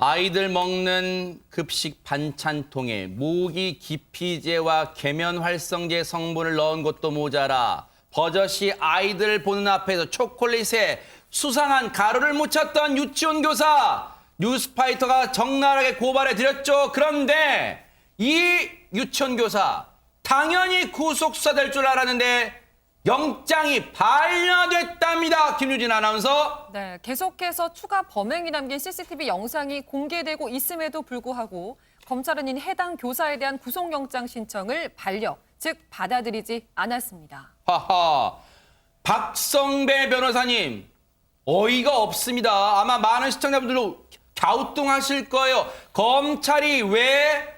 아이들 먹는 급식 반찬통에 모기 기피제와 계면활성제 성분을 넣은 것도 모자라 버젓이 아이들 보는 앞에서 초콜릿에 수상한 가루를 묻혔던 유치원 교사. 뉴스파이터가 적나라하게 고발해드렸죠. 그런데 이 유치원 교사 당연히 구속 수사될 줄 알았는데 영장이 반려됐답니다. 김유진 아나운서. 네, 계속해서 추가 범행이 담긴 CCTV 영상이 공개되고 있음에도 불구하고 검찰은 이 해당 교사에 대한 구속영장 신청을 반려, 즉 받아들이지 않았습니다. 하하, 박성배 변호사님, 어이가 없습니다. 아마 많은 시청자분들도 갸우뚱하실 거예요. 검찰이 왜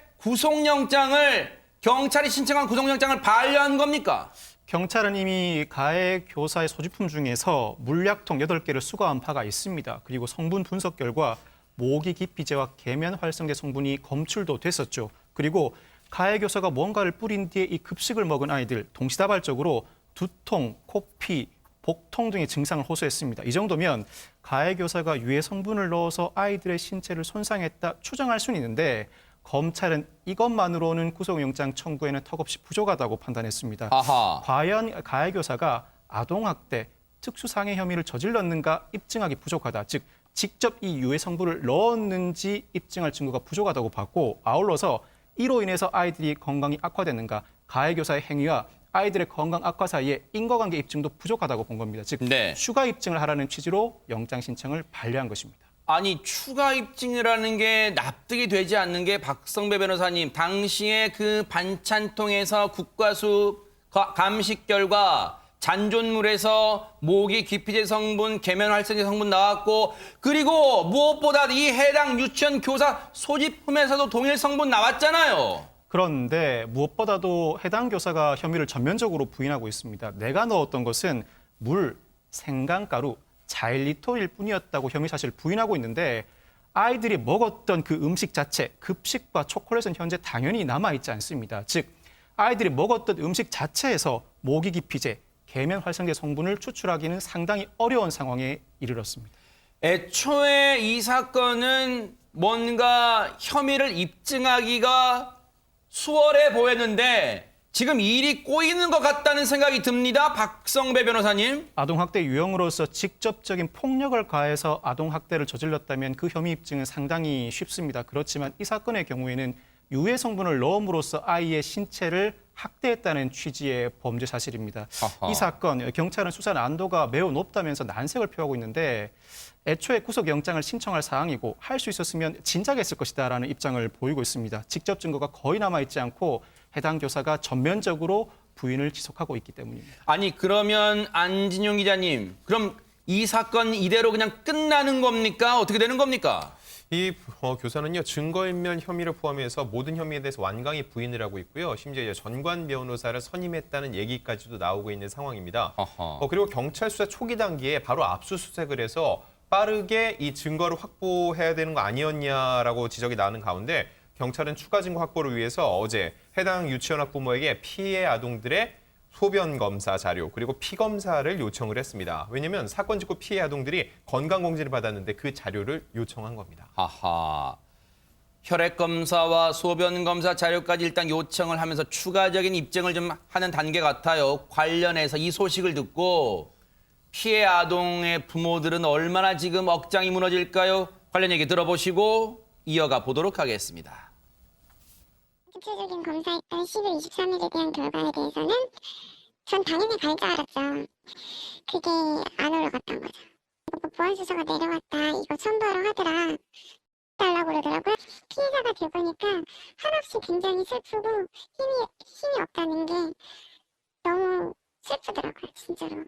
경찰이 신청한 구속영장을 반려한 겁니까? 경찰은 이미 가해 교사의 소지품 중에서 물약통 8개를 수거한 바가 있습니다. 그리고 성분 분석 결과 모기 기피제와 계면활성제 성분이 검출도 됐었죠. 그리고 가해 교사가 뭔가를 뿌린 뒤에 이 급식을 먹은 아이들 동시다발적으로 두통, 코피, 복통 등의 증상을 호소했습니다. 이 정도면 가해 교사가 유해 성분을 넣어서 아이들의 신체를 손상했다 추정할 수는 있는데 검찰은 이것만으로는 구속영장 청구에는 턱없이 부족하다고 판단했습니다. 아하. 과연 가해 교사가 아동학대, 특수상해 혐의를 저질렀는가 입증하기 부족하다. 즉 직접 이 유해 성분을 넣었는지 입증할 증거가 부족하다고 봤고 아울러서 이로 인해서 아이들이 건강이 악화됐는가 가해 교사의 행위와 아이들의 건강 악화 사이에 인과관계 입증도 부족하다고 본 겁니다. 즉 네. 추가 입증을 하라는 취지로 영장 신청을 반려한 것입니다. 아니, 추가 입증이라는 게 납득이 되지 않는 게 박성배 변호사님, 당시에 그 반찬통에서 국과수 감식 결과 잔존물에서 모기 기피제 성분, 계면활성제 성분 나왔고, 그리고 무엇보다 이 해당 유치원 교사 소지품에서도 동일 성분 나왔잖아요. 그런데 무엇보다도 해당 교사가 혐의를 전면적으로 부인하고 있습니다. 내가 넣었던 것은 물, 생강가루, 자일리톨일 뿐이었다고 혐의 사실을 부인하고 있는데 아이들이 먹었던 그 음식 자체, 급식과 초콜릿은 현재 당연히 남아있지 않습니다. 즉 아이들이 먹었던 음식 자체에서 모기 기피제, 계면활성제 성분을 추출하기는 상당히 어려운 상황에 이르렀습니다. 애초에 이 사건은 뭔가 혐의를 입증하기가 수월해 보였는데 지금 일이 꼬이는 것 같다는 생각이 듭니다. 박성배 변호사님. 아동학대 유형으로서 직접적인 폭력을 가해서 아동학대를 저질렀다면 그 혐의 입증은 상당히 쉽습니다. 그렇지만 이 사건의 경우에는 유해 성분을 넣음으로써 아이의 신체를 학대했다는 취지의 범죄 사실입니다. 아하. 이 사건 경찰은 수사 난도가 매우 높다면서 난색을 표하고 있는데 애초에 구속영장을 신청할 사항이고 할 수 있었으면 진작에 했을 것이다라는 입장을 보이고 있습니다. 직접 증거가 거의 남아있지 않고 해당 교사가 전면적으로 부인을 지속하고 있기 때문입니다. 아니, 그러면 안진용 기자님, 그럼 이 사건 이대로 그냥 끝나는 겁니까? 어떻게 되는 겁니까? 이 교사는요, 증거인멸 혐의를 포함해서 모든 혐의에 대해서 완강히 부인을 하고 있고요. 심지어 이제 전관 변호사를 선임했다는 얘기까지도 나오고 있는 상황입니다. 그리고 경찰 수사 초기 단계에 바로 압수수색을 해서 빠르게 이 증거를 확보해야 되는 거 아니었냐라고 지적이 나오는 가운데 경찰은 추가 증거 확보를 위해서 어제 해당 유치원 학부모에게 피해 아동들의 소변 검사 자료 그리고 피 검사를 요청을 했습니다. 왜냐하면 사건 직후 피해 아동들이 건강 검진을 받았는데 그 자료를 요청한 겁니다. 하하. 혈액 검사와 소변 검사 자료까지 일단 요청을 하면서 추가적인 입증을 좀 하는 단계 같아요. 관련해서 이 소식을 듣고 피해 아동의 부모들은 얼마나 지금 억장이 무너질까요? 관련 얘기 들어보시고 이어가 보도록 하겠습니다. 구체적인 검사했던 10월 23일에 대한 결과에 대해서는 전 당연히 갈 줄 알았죠. 그게 안 올라갔던 거죠. 보안수사가 내려왔다, 이거 첨부하러 하더라, 달라고 그러더라고요. 피해자가 돼보니까 한없이 굉장히 슬프고 힘이 없다는 게 너무 슬프더라고요, 진짜로.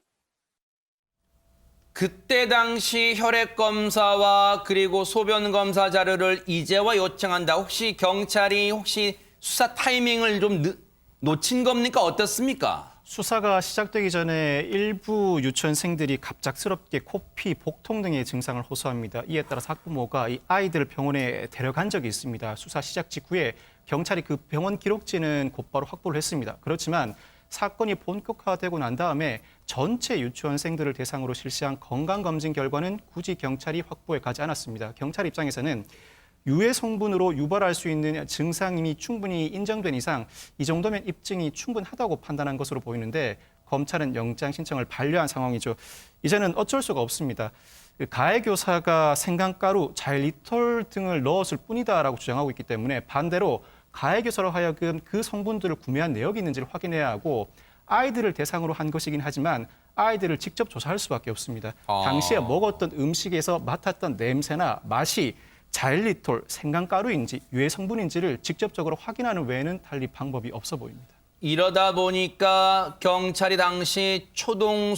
그때 당시 혈액 검사와 그리고 소변 검사 자료를 이제와 요청한다. 혹시 경찰이 수사 타이밍을 좀 놓친 겁니까? 어떻습니까? 수사가 시작되기 전에 일부 유치원생들이 갑작스럽게 코피, 복통 등의 증상을 호소합니다. 이에 따라 학부모가 이 아이들을 병원에 데려간 적이 있습니다. 수사 시작 직후에 경찰이 그 병원 기록지는 곧바로 확보를 했습니다. 그렇지만 사건이 본격화되고 난 다음에 전체 유치원생들을 대상으로 실시한 건강검진 결과는 굳이 경찰이 확보해 가지 않았습니다. 경찰 입장에서는 유해 성분으로 유발할 수 있는 증상이 충분히 인정된 이상 이 정도면 입증이 충분하다고 판단한 것으로 보이는데 검찰은 영장 신청을 반려한 상황이죠. 이제는 어쩔 수가 없습니다. 가해 교사가 생강가루, 자일리톨 등을 넣었을 뿐이다라고 주장하고 있기 때문에 반대로 가해 교사로 하여금 그 성분들을 구매한 내역이 있는지를 확인해야 하고 아이들을 대상으로 한 것이긴 하지만 아이들을 직접 조사할 수밖에 없습니다. 당시에 먹었던 음식에서 맡았던 냄새나 맛이 자일리톨, 생강가루인지 유해 성분인지를 직접적으로 확인하는 외에는 달리 방법이 없어 보입니다. 이러다 보니까 경찰이 당시 초동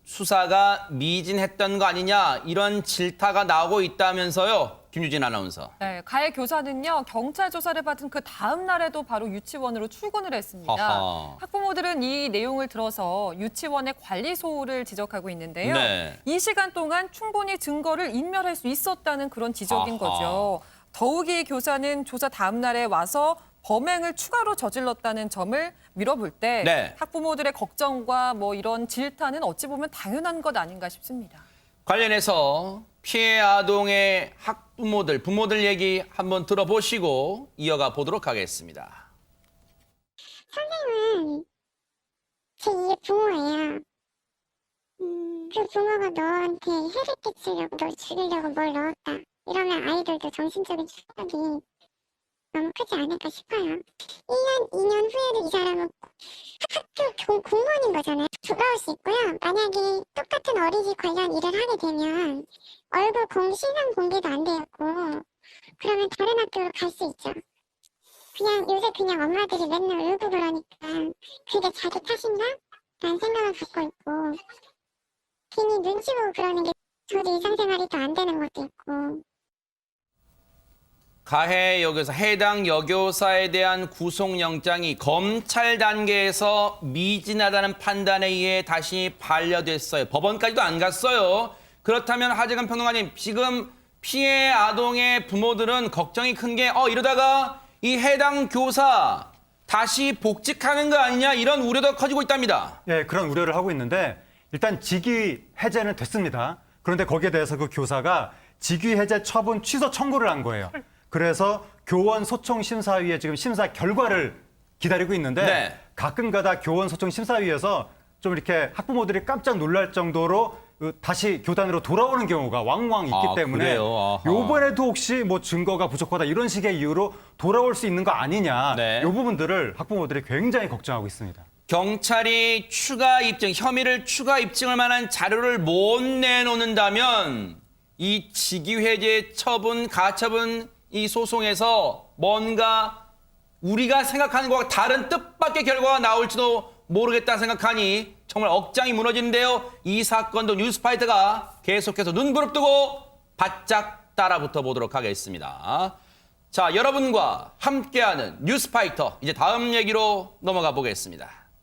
수사가 미진했던 거 아니냐 이런 질타가 나오고 있다면서요. 김유진 아나운서. 네, 가해 교사는요, 경찰 조사를 받은 그 다음 날에도 바로 유치원으로 출근을 했습니다. 하하. 학부모들은 이 내용을 들어서 유치원의 관리 소홀을 지적하고 있는데요. 네. 이 시간 동안 충분히 증거를 인멸할 수 있었다는 그런 지적인 하하. 거죠. 더욱이 교사는 조사 다음 날에 와서 범행을 추가로 저질렀다는 점을 밀어볼 때 네. 학부모들의 걱정과 뭐 이런 질타는 어찌 보면 당연한 것 아닌가 싶습니다. 관련해서 피해 아동의 학부모들, 부모들 얘기 한번 들어보시고 이어가 보도록 하겠습니다. 선생님은 제2의 부모예요. 그 부모가 너한테 해를 끼치려고 널 죽이려고 뭘 넣었다. 이러면 아이들도 정신적인 충격이 너무 크지 않을까 싶어요. 1년, 2년 후에도 이 사람은 학교 공무원인 거잖아요. 돌아올 수 있고요. 만약에 똑같은 어린이 관련 일을 하게 되면 얼굴 실명 공개도 안 되었고 그러면 다른 학교로 갈 수 있죠. 그냥 요새 그냥 엄마들이 맨날 울고 그러니까 그게 자기 탓인가? 라는 생각을 갖고 있고 괜히 눈치 보고 그러는 게 저도 일상생활이 더 안 되는 것도 있고 가해 여교사, 해당 여교사에 대한 구속영장이 검찰 단계에서 미진하다는 판단에 의해 다시 반려됐어요. 법원까지도 안 갔어요. 그렇다면 하재근 평론가님, 지금 피해 아동의 부모들은 걱정이 큰 게 이러다가 이 해당 교사 다시 복직하는 거 아니냐 이런 우려도 커지고 있답니다. 예, 그런 우려를 하고 있는데 일단 직위 해제는 됐습니다. 그런데 거기에 대해서 그 교사가 직위 해제 처분 취소 청구를 한 거예요. 그래서 교원 소청 심사위에 지금 심사 결과를 기다리고 있는데 네. 가끔가다 교원 소청 심사위에서 좀 이렇게 학부모들이 깜짝 놀랄 정도로 다시 교단으로 돌아오는 경우가 왕왕 있기 때문에 그래요? 아하. 요번에도 혹시 뭐 증거가 부족하다 이런 식의 이유로 돌아올 수 있는 거 아니냐 네. 이 부분들을 학부모들이 굉장히 걱정하고 있습니다. 경찰이 추가 입증, 혐의를 추가 입증할 만한 자료를 못 내놓는다면 이 직위해제 처분, 가처분 이 소송에서 뭔가 우리가 생각하는 것과 다른 뜻밖의 결과가 나올지도 모르겠다 생각하니 정말 억장이 무너지는데요. 이 사건도 뉴스파이터가 계속해서 눈부릅뜨고 바짝 따라붙어 보도록 하겠습니다. 자, 여러분과 함께하는 뉴스파이터 이제 다음 얘기로 넘어가 보겠습니다.